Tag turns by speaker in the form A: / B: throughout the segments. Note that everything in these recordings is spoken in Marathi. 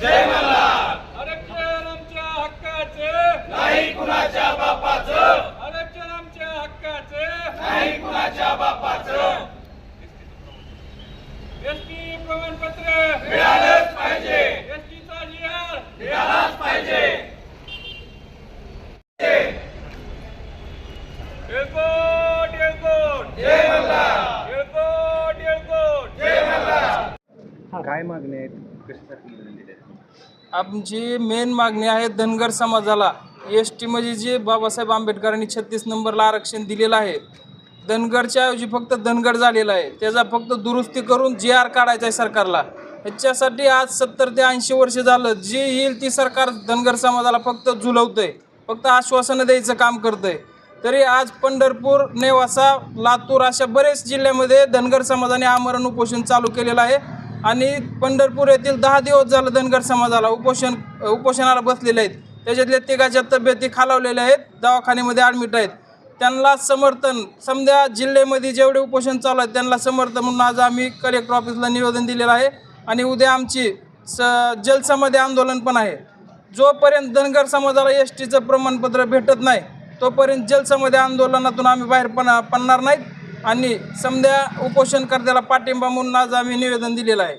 A: जय मल्हार.
B: आरक्षण आमच्या हक्काचे,
A: नाही कुणाच्या बापाचं,
B: आरक्षण आमच्या हक्काचे.
A: नाही कुणाच्या बापाचं.
B: एसटी प्रमाणपत्र
A: मिळालंच पाहिजे,
B: एसटीचा जिहार
A: मिळालाच पाहिजे.
B: येळकोट येळकोट
A: जय मल्हार.
B: येळकोट येळकोट.
A: जय मल्हार.
C: काय मागणी आहेत, कशासाठी निवेदन दिले?
D: आमची मेन मागणी आहे धनगर समाजाला एस टीमध्ये जे बाबासाहेब आंबेडकरांनी 36 नंबरला आरक्षण दिलेलं आहे, धनगरच्या ऐवजी फक्त धनगर झालेला आहे. त्याचा फक्त दुरुस्ती करून JR काढायचा आहे सरकारला. ह्याच्यासाठी आज 70 ते 80 वर्ष झालं जे येईल ती सरकार धनगर समाजाला फक्त झुलवतंय, फक्त आश्वासनं द्यायचं काम करतंय. तरी आज पंढरपूर, नेवासा, लातूर अशा बरेच जिल्ह्यामध्ये धनगर समाजाने आमरण उपोषण चालू केलेलं आहे. आणि पंढरपूर येथील 10 दिवस झालं धनगर समाजाला उपोषणाला बसलेले आहेत. त्याच्यातल्या तिघाच्या तब्येती खालावलेल्या आहेत, दवाखान्यामध्ये ॲडमिट आहेत. त्यांना समर्थन समजा जिल्ह्यामध्ये जेवढे उपोषण चालू आहेत त्यांना समर्थन म्हणून आज आम्ही कलेक्टर ऑफिसला निवेदन दिलेलं आहे. आणि उद्या आमची जलसमाधी आंदोलन पण आहे. जोपर्यंत धनगर समाजाला एस टीचं प्रमाणपत्र भेटत नाही तोपर्यंत जलसमाधी आंदोलनातून आम्ही बाहेर पडणार नाहीत. आणि समजा उपोषणकर्त्याला पाठिंबा म्हणून आज आम्ही निवेदन दिलेलं आहे.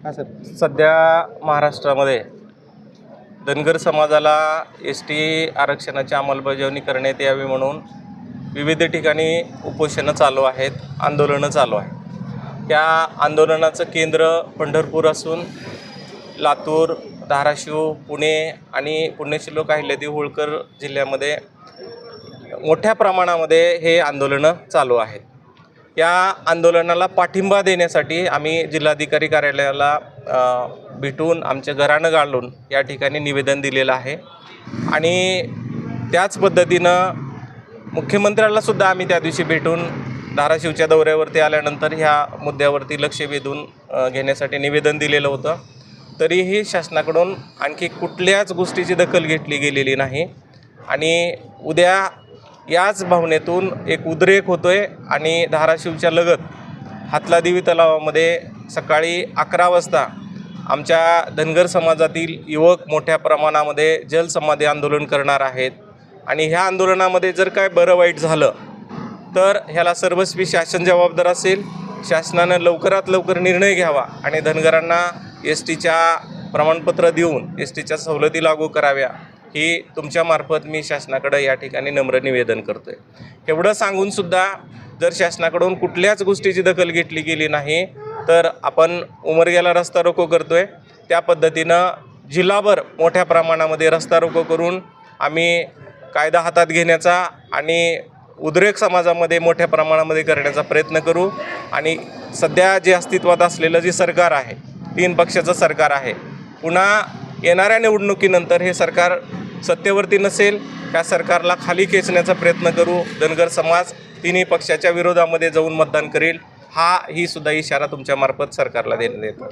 C: हां सर.
E: सध्या महाराष्ट्रामध्ये धनगर समाजाला एस टी आरक्षणाची अंमलबजावणी करण्यात यावी म्हणून विविध ठिकाणी उपोषणं चालू आहेत, आंदोलनं चालू आहेत. त्या आंदोलनाचं केंद्र पंढरपूर असून लातूर, धाराशिव, पुणे आणि पुण्यश्लोक अहिल्यादेवी होळकर जिल्ह्यामध्ये मोठ्या प्रमाणामध्ये हे आंदोलनं चालू आहेत. या आंदोलनाला पाठिंबा देण्यासाठी आम्ही जिल्हाधिकारी कार्यालयाला भेटून आमच्या घराणं घालून या ठिकाणी निवेदन दिलेलं आहे. आणि त्याच पद्धतीनं मुख्यमंत्र्यालासुद्धा आम्ही त्या दिवशी भेटून धाराशिवच्या दौऱ्यावरती आल्यानंतर ह्या मुद्द्यावरती लक्ष वेधून घेण्यासाठी निवेदन दिलेलं होतं. तरीही शासनाकडून आणखी कुठल्याच गोष्टीची दखल घेतली गेलेली नाही. आणि उद्या याच भावनेतून एक उद्रेक होतो आहे आणि धाराशिवच्या लगत हातलादेवी तलावामध्ये सकाळी 11 वाजता आमच्या धनगर समाजातील युवक मोठ्या प्रमाणामध्ये जलसमाधी आंदोलन करणार आहेत. आणि ह्या आंदोलनामध्ये जर काय बरं वाईट झालं तर ह्याला सर्वस्वी शासन जबाबदार असेल. शासनानं लवकरात लवकर निर्णय घ्यावा आणि धनगरांना एस टीच्या प्रमाणपत्र देऊन एस टीच्या सवलती लागू कराव्या, ही तुमच्यामार्फत मी शासनाकडे या ठिकाणी नम्र निवेदन करतो आहे. एवढं सांगूनसुद्धा जर शासनाकडून कुठल्याच गोष्टीची दखल घेतली गेली नाही तर आपण उमरग्याला रस्ता रोको करतो आहे. त्या पद्धतीनं जिल्हाभर मोठ्या प्रमाणामध्ये रस्ता रोको करून आम्ही कायदा हातात घेण्याचा आणि उद्रेक समाजामध्ये मोठ्या प्रमाणामध्ये करण्याचा प्रयत्न करू. आणि सध्या जे अस्तित्वात असलेलं जे सरकार आहे, 3 पक्षाचं सरकार आहे, पुन्हा येणाऱ्या निवडणुकीनंतर हे सरकार सत्तेवरती नसेल, त्या सरकारला खाली खेचण्याचा प्रयत्न करू. धनगर समाज तिन्ही पक्षाच्या विरोधामध्ये जाऊन मतदान करेल, ही सुद्धा इशारा तुमच्यामार्फत सरकारला देण्यात येतो.